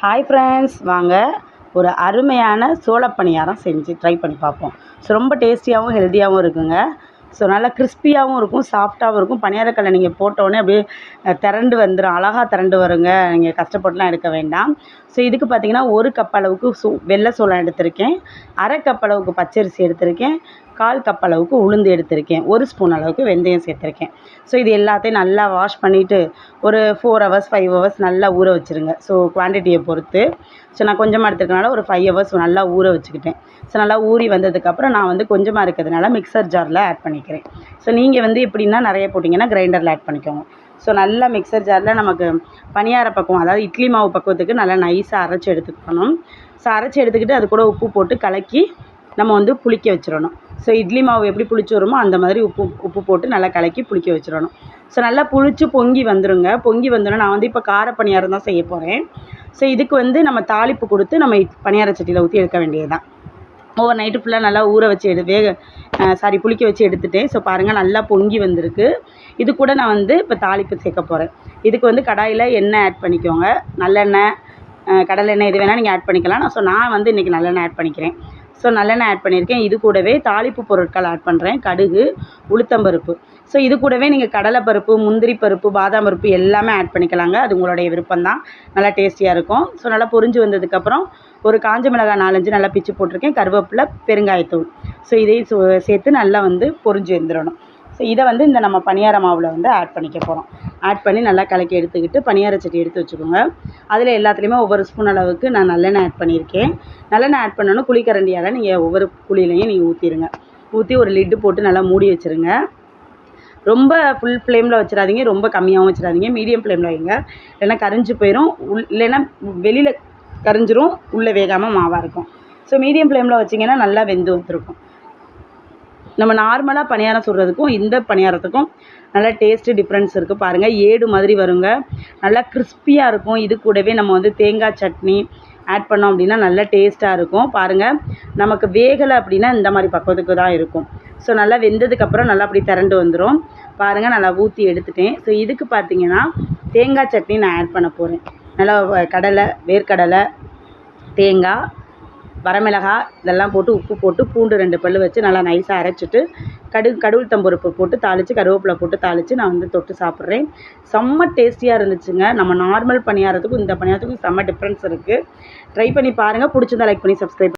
Hi friends, வாங்க ஒரு அருமையான சோள பணியாரம் செஞ்சு ட்ரை பண்ணி பார்ப்போம். ஸோ ரொம்ப டேஸ்டியாகவும் ஹெல்த்தியாகவும் இருக்குங்க. ஸோ நல்லா கிறிஸ்பியாகவும் இருக்கும், சாஃப்டாகவும் இருக்கும். பணியாரக்கல்லை நீங்கள் போட்டோடனே அப்படியே திரண்டு வந்துடும், அழகாக திரண்டு வருங்க. நீங்கள் கஷ்டப்பட்டுலாம் எடுக்க வேண்டாம். ஸோ இதுக்கு பார்த்தீங்கன்னா 1 கப் அளவுக்கு வெள்ளை சோளம் எடுத்திருக்கேன், அரை கப் அளவுக்கு பச்சரிசி எடுத்திருக்கேன், 1/4 கப் அளவுக்கு உளுந்து எடுத்திருக்கேன், 1 ஸ்பூன் அளவுக்கு வெந்தயம் சேர்த்துருக்கேன். ஸோ இது எல்லாத்தையும் நல்லா வாஷ் பண்ணிவிட்டு ஒரு 4 ஹவர்ஸ் 5 ஹவர்ஸ் நல்லா ஊற வச்சுருங்க. ஸோ குவான்டிட்டியை பொறுத்து. ஸோ நான் கொஞ்சமாக எடுத்துருக்கனால ஒரு 5 ஹவர்ஸ் நல்லா ஊற வச்சுக்கிட்டேன். ஸோ நல்லா ஊறி வந்ததுக்கப்புறம் நான் வந்து கொஞ்சமாக இருக்கிறதுனால மிக்சர் ஜாரில் ஆட் பண்ணிக்கிறேன். ஸோ நீங்கள் வந்து எப்படின்னா நிறைய போட்டிங்கன்னா கிரைண்டரில் ஆட் பண்ணிக்கோங்க. ஸோ நல்லா மிக்சர் ஜாரில் நமக்கு பணியார பக்குவம், அதாவது இட்லி மாவு பக்குவத்துக்கு நல்லா நைஸாக அரைச்சி எடுத்துக்கணும். ஸோ அரைச்சி எடுத்துக்கிட்டு அது கூட உப்பு போட்டு கலக்கி நம்ம வந்து புளிக்க வச்சிடணும். ஸோ இட்லி மாவு எப்படி புளிச்சு வருமோ அந்த மாதிரி உப்பு போட்டு நல்லா கலக்கி புளிக்க வச்சிடணும். ஸோ நல்லா புளிச்சு பொங்கி வந்துடுங்க. பொங்கி வந்தோன்னா நான் வந்து இப்போ கார பணியாரம் தான் செய்ய போகிறேன். ஸோ இதுக்கு வந்து நம்ம தாளிப்பு கொடுத்து நம்ம பணியார சட்டியில் ஊற்றி எடுக்க வேண்டியது தான். ஓவர் நைட்டு ஃபுல்லாக நல்லா ஊற வச்சு புளிக்க வச்சு எடுத்துட்டேன். ஸோ பாருங்கள் நல்லா பொங்கி வந்திருக்கு. இது கூட நான் வந்து இப்போ தாளிப்பு சேர்க்க போகிறேன். இதுக்கு வந்து கடாயில் எண்ணெய் ஆட் பண்ணிக்கோங்க. நல்லெண்ணெய், கடலை எண்ணெய் எது வேணால் நீங்கள் ஆட் பண்ணிக்கலாம். நான் வந்து இன்றைக்கி நல்லெண்ணெய் ஆட் பண்ணிக்கிறேன். ஸோ நல்லெண்ணெய் ஆட் பண்ணியிருக்கேன். இது கூடவே தாளிப்பு பொருட்கள் ஆட் பண்ணுறேன். கடுகு, உளுத்தம்பருப்பு. ஸோ இது கூடவே நீங்கள் கடலைப்பருப்பு, முந்திரி பருப்பு, பாதாம் பருப்பு எல்லாமே ஆட் பண்ணிக்கலாங்க. அது உங்களுடைய விருப்பம்தான். நல்லா டேஸ்டியாக இருக்கும். ஸோ நல்லா பொரிஞ்சு வந்ததுக்கப்புறம் ஒரு காஞ்ச மிளகாய் 4-5 நல்லா பிச்சு போட்டிருக்கேன், கருவேப்பிலை, பெருங்காயத்தூள். ஸோ இதையும் சேர்த்து நல்லா வந்து பொரிஞ்சு வந்துடணும். ஸோ இதை வந்து இந்த நம்ம பணியார மாவில் வந்து ஆட் பண்ணிக்க போகிறோம். ஆட் பண்ணி நல்லா கலக்கி எடுத்துக்கிட்டு பணியார சட்டி எடுத்து வச்சுக்கோங்க. அதில் எல்லாத்துலேயுமே ஒவ்வொரு ஸ்பூன் அளவுக்கு நான் நல்லெண்ணெய் ஆட் பண்ணியிருக்கேன். நல்லெண்ணெய் ஆட் பண்ணணும். குழிக்கரண்டியால் நீங்கள் ஒவ்வொரு குழியிலையும் நீங்கள் ஊற்றிடுங்க. ஊற்றி ஒரு லிட்டு போட்டு நல்லா மூடி வச்சுருங்க. ரொம்ப ஃபுல் ஃப்ளேமில் வச்சிடாதீங்க, ரொம்ப கம்மியாகவும் வச்சிடாதீங்க. மீடியம் ஃப்ளேமில் வைங்க. இல்லைன்னா கரிஞ்சு போயிடும். இல்லைன்னா வெளியில் கரிஞ்சிரும், உள்ளே வேகாமல் மாவாக இருக்கும். ஸோ மீடியம் ஃப்ளேமில் வச்சிங்கன்னா நல்லா வெந்து வந்துருக்கும். நம்ம நார்மலாக பணியாரம் சுடுறதுக்கும் இந்த பணியாரத்துக்கும் நல்லா டேஸ்ட்டு டிஃப்ரென்ஸ் இருக்குது. பாருங்கள், ஏடு மாதிரி வருங்க. நல்லா கிறிஸ்பியாக இருக்கும். இது கூடவே நம்ம வந்து தேங்காய் சட்னி ஆட் பண்ணோம் அப்படின்னா நல்லா டேஸ்ட்டாக இருக்கும். பாருங்கள், நமக்கு வேகலை அப்படின்னா இந்த மாதிரி பக்குவத்துக்கு தான் இருக்கும். ஸோ நல்லா வெந்ததுக்கப்புறம் நல்லா அப்படி திரண்டு வந்துடும். பாருங்கள், நல்லா ஊற்றி எடுத்துட்டேன். ஸோ இதுக்கு பார்த்தீங்கன்னா தேங்காய் சட்னி நான் ஆட் பண்ண போகிறேன். நல்லா வேர்க்கடலை, தேங்காய், வரமிளகாய் இதெல்லாம் போட்டு உப்பு போட்டு பூண்டு 2 பல் வச்சு நல்லா நைஸாக அரைச்சிட்டு கடுகுத்தம்பருப்பு போட்டு தாளித்து கருவேப்பிலை போட்டு தாளித்து நான் வந்து தொட்டு சாப்பிட்றேன். செம்ம டேஸ்டியாக இருந்துச்சுங்க. நம்ம நார்மல் பணியாரத்துக்கும் இந்த பணியாரத்துக்கும் செம்ம டிஃப்ரென்ஸ் இருக்குது. ட்ரை பண்ணி பாருங்கள். பிடிச்சிருந்தா லைக் பண்ணி சப்ஸ்கிரைப்